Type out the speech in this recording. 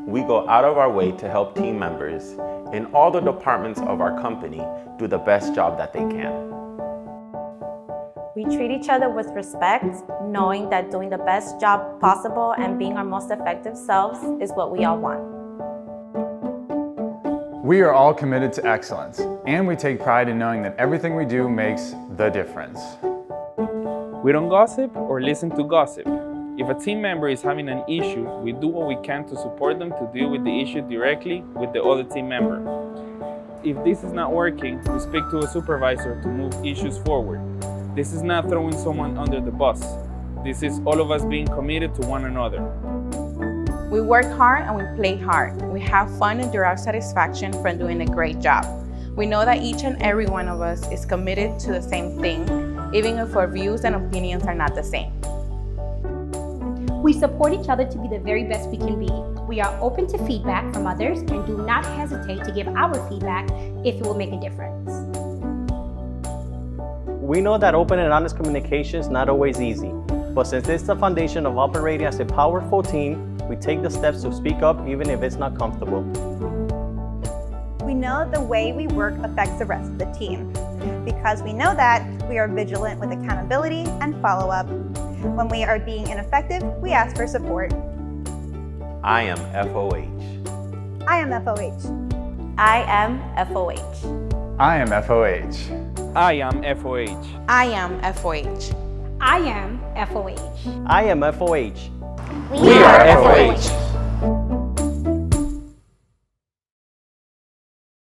we go out of our way to help team members in all the departments of our company do the best job that they can. We treat each other with respect, knowing that doing the best job possible and being our most effective selves is what we all want. We are all committed to excellence, and we take pride in knowing that everything we do makes the difference. We don't gossip or listen to gossip. If a team member is having an issue, we do what we can to support them to deal with the issue directly with the other team member. If this is not working, we speak to a supervisor to move issues forward. This is not throwing someone under the bus. This is all of us being committed to one another. We work hard and we play hard. We have fun and derive satisfaction from doing a great job. We know that each and every one of us is committed to the same thing, even if our views and opinions are not the same. We support each other to be the very best we can be. We are open to feedback from others and do not hesitate to give our feedback if it will make a difference. We know that open and honest communication is not always easy, but since it's the foundation of operating as a powerful team, we take the steps to speak up even if it's not comfortable. We know the way we work affects the rest of the team. Because we know that, we are vigilant with accountability and follow-up. When we are being ineffective, we ask for support. I am FOH. I am FOH. I am FOH. I am FOH. I am FOH. I am FOH. I am FOH. I am FOH. We are FOH.